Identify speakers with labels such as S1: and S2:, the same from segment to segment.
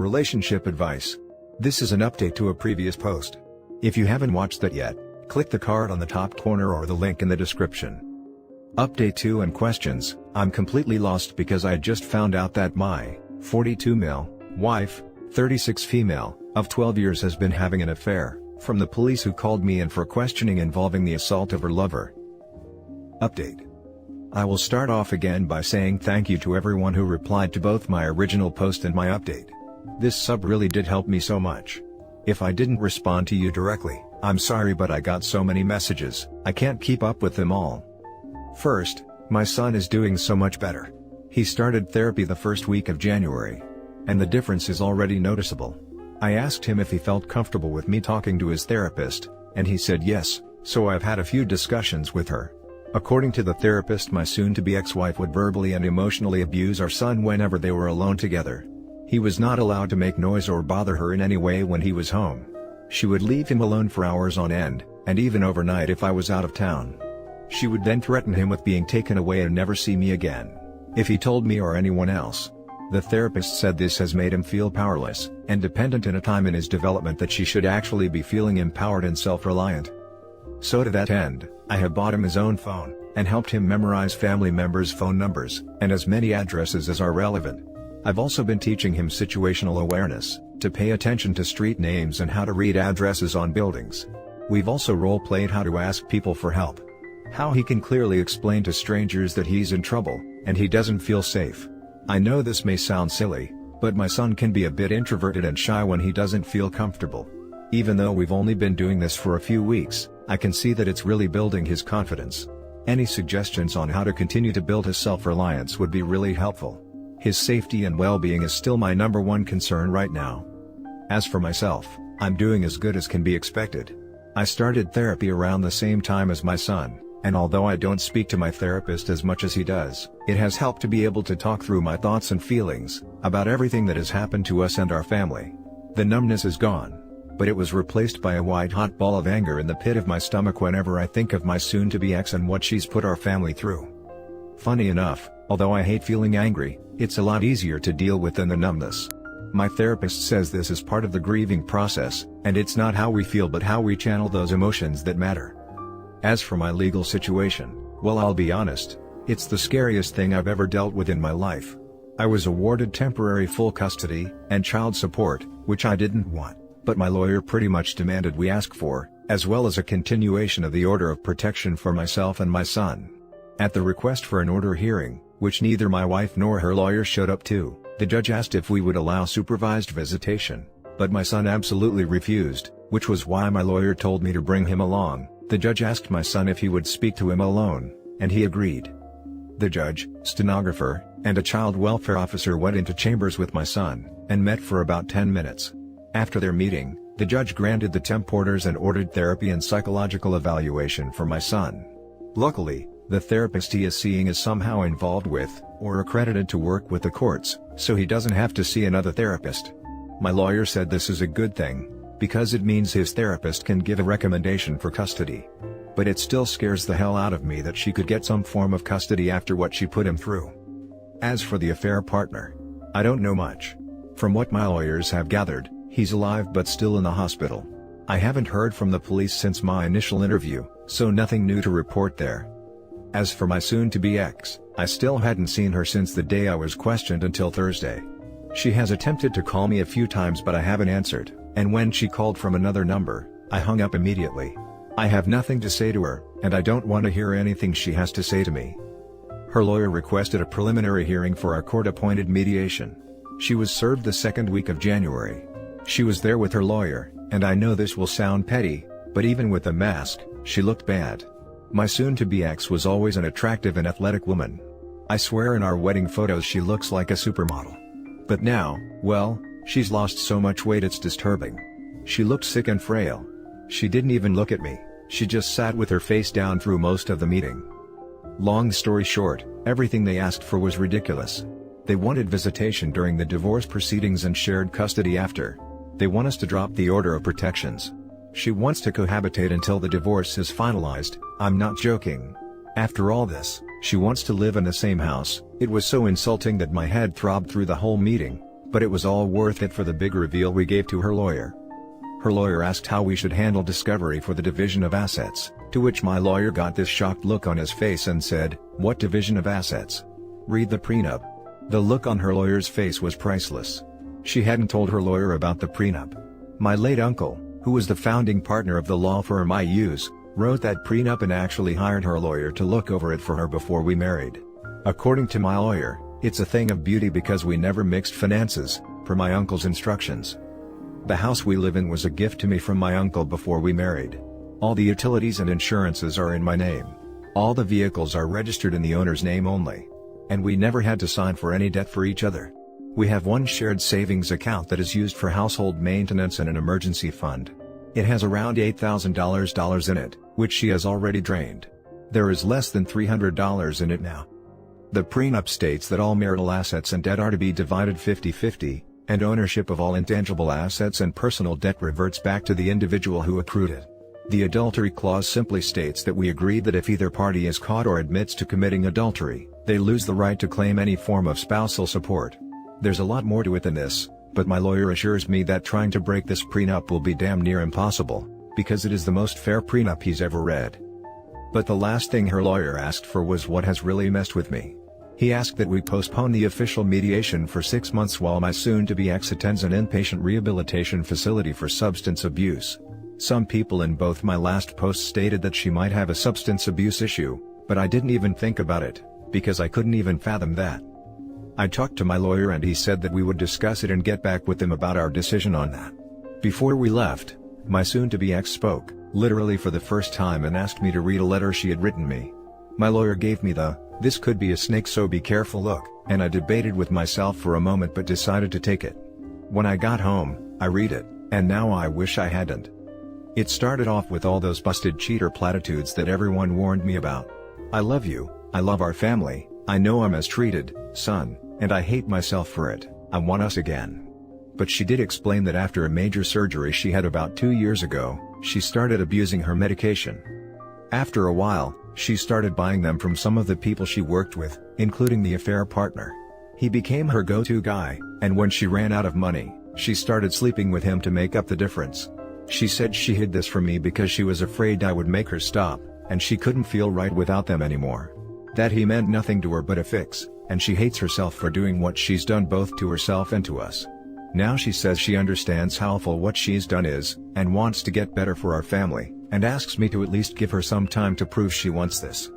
S1: Relationship advice. This is an update to a previous post. If you haven't watched that yet, click the card on the top corner or the link in the description. Update 2 and questions. I'm completely lost because I just found out that my 42 male wife, 36 female, of 12 years has been having an affair, from the police who called me in for questioning involving the assault of her lover. Update. I will start off again by saying thank you to everyone who replied to both my original post and my update. This sub really did help me so much. If I didn't respond to you directly, I'm sorry, but I got so many messages, I can't keep up with them all. First, my son is doing so much better. He started therapy the first week of January. And the difference is already noticeable. I asked him if he felt comfortable with me talking to his therapist, and he said yes, so I've had a few discussions with her. According to the therapist, my soon-to-be ex-wife would verbally and emotionally abuse our son whenever they were alone together. He was not allowed to make noise or bother her in any way when he was home. She would leave him alone for hours on end, and even overnight if I was out of town. She would then threaten him with being taken away and never see me again, if he told me or anyone else. The therapist said this has made him feel powerless and dependent in a time in his development that she should actually be feeling empowered and self-reliant. So to that end, I have bought him his own phone, and helped him memorize family members' phone numbers, and as many addresses as are relevant. I've also been teaching him situational awareness, to pay attention to street names and how to read addresses on buildings. We've also role-played how to ask people for help. How he can clearly explain to strangers that he's in trouble, and he doesn't feel safe. I know this may sound silly, but my son can be a bit introverted and shy when he doesn't feel comfortable. Even though we've only been doing this for a few weeks, I can see that it's really building his confidence. Any suggestions on how to continue to build his self-reliance would be really helpful. His safety and well-being is still my #1 concern right now. As for myself, I'm doing as good as can be expected. I started therapy around the same time as my son, and although I don't speak to my therapist as much as he does, it has helped to be able to talk through my thoughts and feelings about everything that has happened to us and our family. The numbness is gone, but it was replaced by a white-hot ball of anger in the pit of my stomach whenever I think of my soon-to-be ex and what she's put our family through. Funny enough, although I hate feeling angry, it's a lot easier to deal with than the numbness. My therapist says this is part of the grieving process, and it's not how we feel but how we channel those emotions that matter. As for my legal situation, well, I'll be honest, it's the scariest thing I've ever dealt with in my life. I was awarded temporary full custody and child support, which I didn't want, but my lawyer pretty much demanded we ask for, as well as a continuation of the order of protection for myself and my son. At the request for an order hearing, which neither my wife nor her lawyer showed up to, the judge asked if we would allow supervised visitation, but my son absolutely refused, which was why my lawyer told me to bring him along. The judge asked my son if he would speak to him alone, and he agreed. The judge, stenographer, and a child welfare officer went into chambers with my son, and met for about 10 minutes. After their meeting, the judge granted the temp orders and ordered therapy and psychological evaluation for my son. Luckily, the therapist he is seeing is somehow involved with, or accredited to work with the courts, so he doesn't have to see another therapist. My lawyer said this is a good thing, because it means his therapist can give a recommendation for custody. But it still scares the hell out of me that she could get some form of custody after what she put him through. As for the affair partner, I don't know much. From what my lawyers have gathered, he's alive but still in the hospital. I haven't heard from the police since my initial interview, so nothing new to report there. As for my soon-to-be ex, I still hadn't seen her since the day I was questioned until Thursday. She has attempted to call me a few times but I haven't answered, and when she called from another number, I hung up immediately. I have nothing to say to her, and I don't want to hear anything she has to say to me. Her lawyer requested a preliminary hearing for our court-appointed mediation. She was served the second week of January. She was there with her lawyer, and I know this will sound petty, but even with the mask, she looked bad. My soon-to-be ex was always an attractive and athletic woman. I swear in our wedding photos she looks like a supermodel. But now, well, she's lost so much weight it's disturbing. She looked sick and frail. She didn't even look at me, she just sat with her face down through most of the meeting. Long story short, everything they asked for was ridiculous. They wanted visitation during the divorce proceedings and shared custody after. They want us to drop the order of protections. She wants to cohabitate until the divorce is finalized. I'm not joking. After all this, she wants to live in the same house. It was so insulting that my head throbbed through the whole meeting, But it was all worth it for the big reveal we gave to her lawyer. Her lawyer asked how we should handle discovery for the division of assets, to which my lawyer got this shocked look on his face and said, "What division of assets? Read the prenup." The look on her lawyer's face was priceless. She hadn't told her lawyer about the prenup. My late uncle, who was the founding partner of the law firm I use, wrote that prenup and actually hired her lawyer to look over it for her before we married. According to my lawyer, it's a thing of beauty because we never mixed finances, per my uncle's instructions. The house we live in was a gift to me from my uncle before we married. All the utilities and insurances are in my name. All the vehicles are registered in the owner's name only. And we never had to sign for any debt for each other. We have one shared savings account that is used for household maintenance and an emergency fund. It has around $8,000 in it, which she has already drained. There is less than $300 in it now. The prenup states that all marital assets and debt are to be divided 50-50, and ownership of all intangible assets and personal debt reverts back to the individual who accrued it. The adultery clause simply states that we agreed that if either party is caught or admits to committing adultery, they lose the right to claim any form of spousal support. There's a lot more to it than this, but my lawyer assures me that trying to break this prenup will be damn near impossible, because it is the most fair prenup he's ever read. But the last thing her lawyer asked for was what has really messed with me. He asked that we postpone the official mediation for 6 months while my soon-to-be ex attends an inpatient rehabilitation facility for substance abuse. Some people in both my last posts stated that she might have a substance abuse issue, but I didn't even think about it, because I couldn't even fathom that. I talked to my lawyer and he said that we would discuss it and get back with him about our decision on that. Before we left, my soon-to-be ex spoke, literally for the first time, and asked me to read a letter she had written me. My lawyer gave me the "this could be a snake so be careful" look, and I debated with myself for a moment but decided to take it. When I got home, I read it, and now I wish I hadn't. It started off with all those busted cheater platitudes that everyone warned me about. "I love you, I love our family, I know I'm mistreated, son, and I hate myself for it, I want us again." But she did explain that after a major surgery she had about 2 years ago, she started abusing her medication. After a while, she started buying them from some of the people she worked with, including the affair partner. He became her go-to guy, and when she ran out of money, she started sleeping with him to make up the difference. She said she hid this from me because she was afraid I would make her stop, and she couldn't feel right without them anymore. That he meant nothing to her but a fix, and she hates herself for doing what she's done both to herself and to us. Now she says she understands how awful what she's done is, and wants to get better for our family, and asks me to at least give her some time to prove she wants this.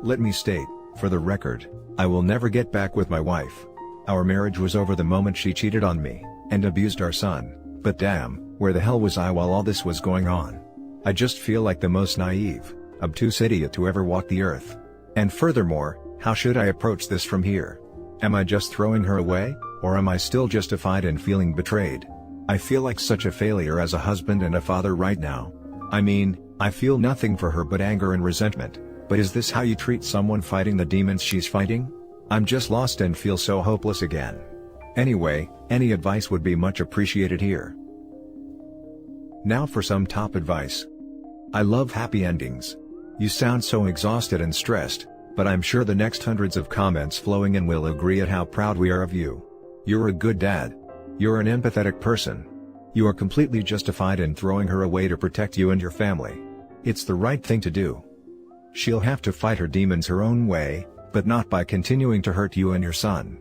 S1: Let me state, for the record, I will never get back with my wife. Our marriage was over the moment she cheated on me, and abused our son, but damn, where the hell was I while all this was going on? I just feel like the most naive, obtuse idiot to ever walk the earth. And furthermore, how should I approach this from here? Am I just throwing her away, or am I still justified in feeling betrayed? I feel like such a failure as a husband and a father right now. I mean, I feel nothing for her but anger and resentment, but is this how you treat someone fighting the demons she's fighting? I'm just lost and feel so hopeless again. Anyway, any advice would be much appreciated here. Now for some top advice. I love happy endings. You sound so exhausted and stressed, but I'm sure the next hundreds of comments flowing in will agree at how proud we are of you. You're a good dad. You're an empathetic person. You are completely justified in throwing her away to protect you and your family. It's the right thing to do. She'll have to fight her demons her own way, but not by continuing to hurt you and your son.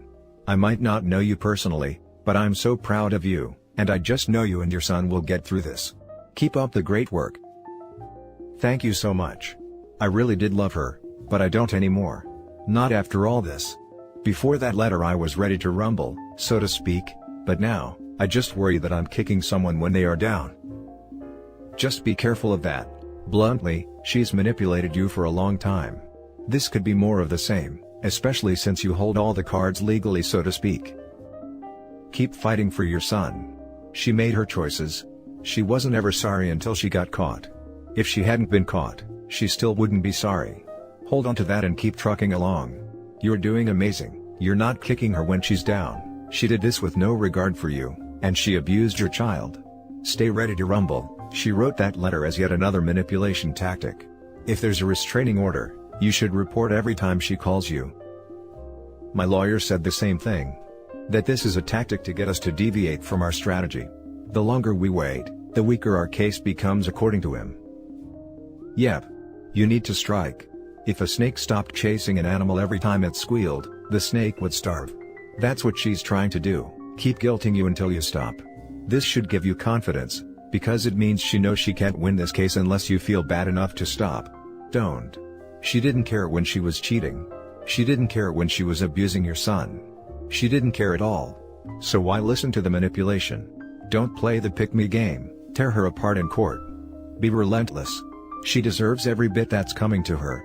S1: I might not know you personally, but I'm so proud of you, and I just know you and your son will get through this. Keep up the great work. Thank you so much. I really did love her, but I don't anymore. Not after all this. Before that letter I was ready to rumble, so to speak, but now, I just worry that I'm kicking someone when they are down. Just be careful of that. Bluntly, she's manipulated you for a long time. This could be more of the same, especially since you hold all the cards legally, so to speak. Keep fighting for your son. She made her choices. She wasn't ever sorry until she got caught. If she hadn't been caught, she still wouldn't be sorry. Hold on to that and keep trucking along. You're doing amazing. You're not kicking her when she's down. She did this with no regard for you, and she abused your child. Stay ready to rumble. She wrote that letter as yet another manipulation tactic. If there's a restraining order, you should report every time she calls you. My lawyer said the same thing. That this is a tactic to get us to deviate from our strategy. The longer we wait, the weaker our case becomes according to him. Yep. You need to strike. If a snake stopped chasing an animal every time it squealed, the snake would starve. That's what she's trying to do, keep guilting you until you stop. This should give you confidence, because it means she knows she can't win this case unless you feel bad enough to stop. Don't. She didn't care when she was cheating. She didn't care when she was abusing your son. She didn't care at all. So why listen to the manipulation? Don't play the pick-me game, tear her apart in court. Be relentless. She deserves every bit that's coming to her.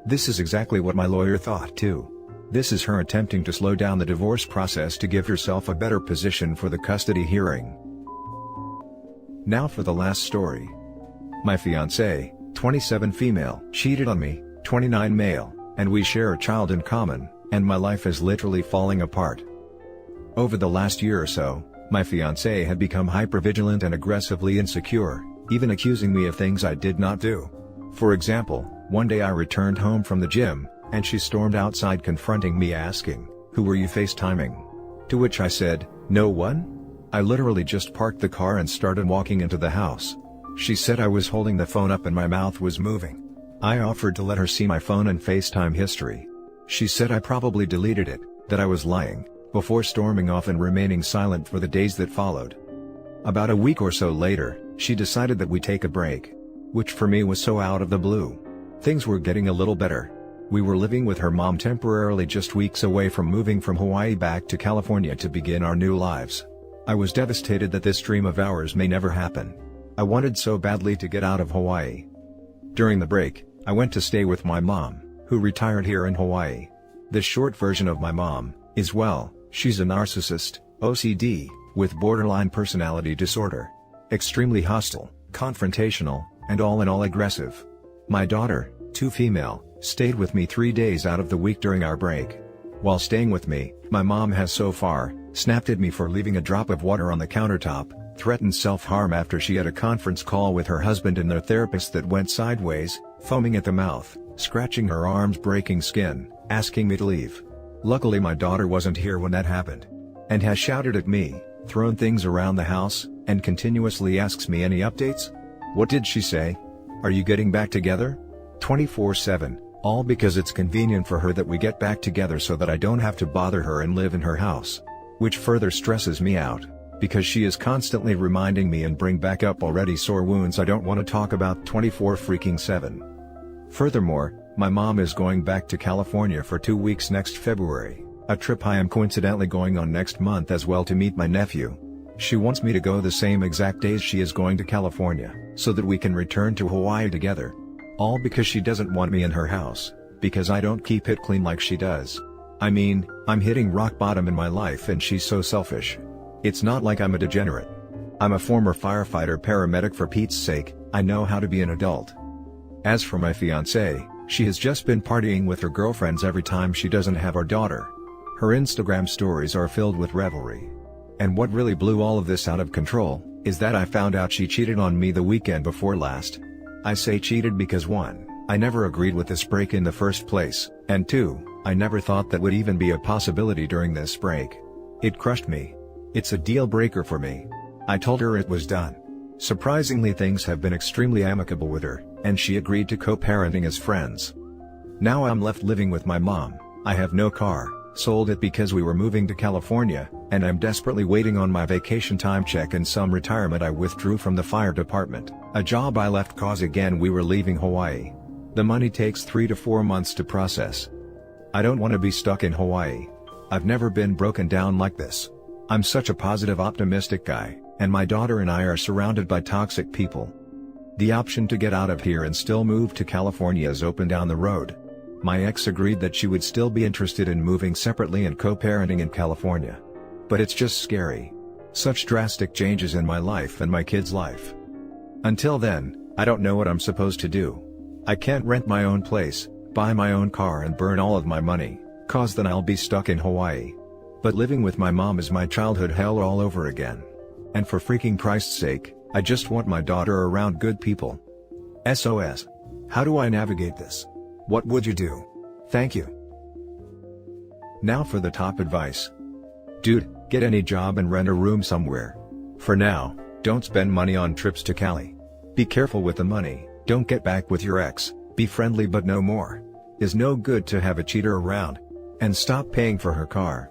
S1: This is exactly what my lawyer thought too. This is her attempting to slow down the divorce process to give herself a better position for the custody hearing. Now for the last story. My fiancé, 27 female, cheated on me, 29 male, and we share a child in common, and my life is literally falling apart. Over the last year or so, my fiancé had become hypervigilant and aggressively insecure, even accusing me of things I did not do. For example, one day I returned home from the gym, and she stormed outside confronting me asking, "Who were you FaceTiming?" To which I said, "No one." I literally just parked the car and started walking into the house. She said I was holding the phone up and my mouth was moving. I offered to let her see my phone and FaceTime history. She said I probably deleted it, that I was lying, before storming off and remaining silent for the days that followed. About a week or so later, she decided that we take a break. Which for me was so out of the blue. Things were getting a little better. We were living with her mom temporarily just weeks away from moving from Hawaii back to California to begin our new lives. I was devastated that this dream of ours may never happen. I wanted so badly to get out of Hawaii. During the break, I went to stay with my mom, who retired here in Hawaii. The short version of my mom is, well, she's a narcissist, OCD, with borderline personality disorder. Extremely hostile, confrontational, and all in all aggressive. My daughter, 2 female, stayed with me 3 days out of the week during our break. While staying with me, my mom has so far snapped at me for leaving a drop of water on the countertop, threatened self-harm after she had a conference call with her husband and their therapist that went sideways, foaming at the mouth, scratching her arms, breaking skin, asking me to leave. Luckily my daughter wasn't here when that happened. And has shouted at me, thrown things around the house, and continuously asks me any updates? What did she say? Are you getting back together? 24/7, all because it's convenient for her that we get back together so that I don't have to bother her and live in her house. Which further stresses me out, because she is constantly reminding me and bring back up already sore wounds I don't want to talk about 24/7. Furthermore, my mom is going back to California for 2 weeks next February, a trip I am coincidentally going on next month as well to meet my nephew. She wants me to go the same exact days she is going to California, so that we can return to Hawaii together. All because she doesn't want me in her house, because I don't keep it clean like she does. I mean, I'm hitting rock bottom in my life and she's so selfish. It's not like I'm a degenerate. I'm a former firefighter paramedic, for Pete's sake, I know how to be an adult. As for my fiancée, she has just been partying with her girlfriends every time she doesn't have our daughter. Her Instagram stories are filled with revelry. And what really blew all of this out of control, is that I found out she cheated on me the weekend before last. I say cheated because 1, I never agreed with this break in the first place, and 2, I never thought that would even be a possibility during this break. It crushed me. It's a deal breaker for me. I told her it was done. Surprisingly, things have been extremely amicable with her, and she agreed to co-parenting as friends. Now I'm left living with my mom. I have no car, sold it because we were moving to California, and I'm desperately waiting on my vacation time check and some retirement I withdrew from the fire department, a job I left cause again we were leaving Hawaii. The money takes 3 to 4 months to process. I don't want to be stuck in Hawaii. I've never been broken down like this. I'm such a positive, optimistic guy, and my daughter and I are surrounded by toxic people. The option to get out of here and still move to California is open down the road. My ex agreed that she would still be interested in moving separately and co-parenting in California. But it's just scary. Such drastic changes in my life and my kid's life. Until then, I don't know what I'm supposed to do. I can't rent my own place, buy my own car and burn all of my money, cause then I'll be stuck in Hawaii. But living with my mom is my childhood hell all over again. And for freaking Christ's sake, I just want my daughter around good people. SOS. How do I navigate this? What would you do? Thank you. Now for the top advice. Dude, get any job and rent a room somewhere. For now, don't spend money on trips to Cali. Be careful with the money, don't get back with your ex, be friendly but no more. Is no good to have a cheater around. And stop paying for her car.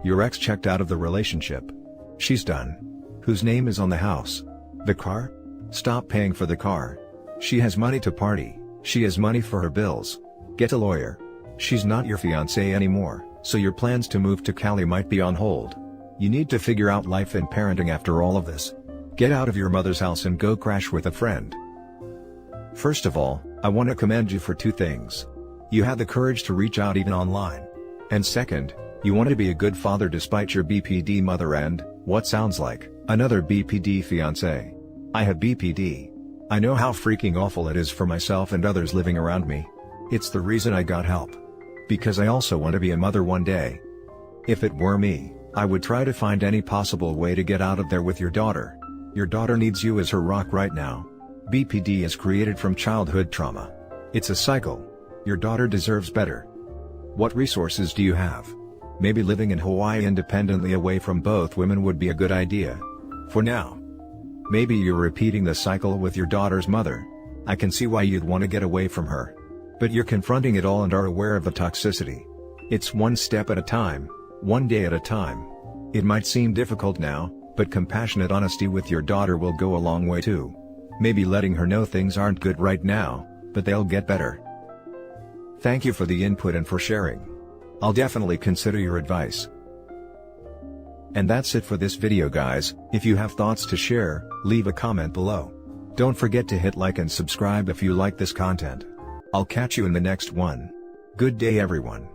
S1: Your ex checked out of the relationship. She's done. Whose name is on the house? The car? Stop paying for the car. She has money to party, she has money for her bills. Get a lawyer. She's not your fiancé anymore, so your plans to move to Cali might be on hold. You need to figure out life and parenting after all of this. Get out of your mother's house and go crash with a friend. First of all, I want to commend you for two things. You had the courage to reach out even online. And second, you want to be a good father despite your BPD mother and, what sounds like, another BPD fiancé. I have BPD. I know how freaking awful it is for myself and others living around me. It's the reason I got help. Because I also want to be a mother one day. If it were me, I would try to find any possible way to get out of there with your daughter. Your daughter needs you as her rock right now. BPD is created from childhood trauma. It's a cycle. Your daughter deserves better. What resources do you have? Maybe living in Hawaii independently away from both women would be a good idea. For now. Maybe you're repeating the cycle with your daughter's mother. I can see why you'd want to get away from her. But you're confronting it all and are aware of the toxicity. It's one step at a time, one day at a time. It might seem difficult now, but compassionate honesty with your daughter will go a long way too. Maybe letting her know things aren't good right now, but they'll get better. Thank you for the input and for sharing. I'll definitely consider your advice. And that's it for this video guys. If you have thoughts to share, leave a comment below. Don't forget to hit like and subscribe if you like this content. I'll catch you in the next one. Good day everyone.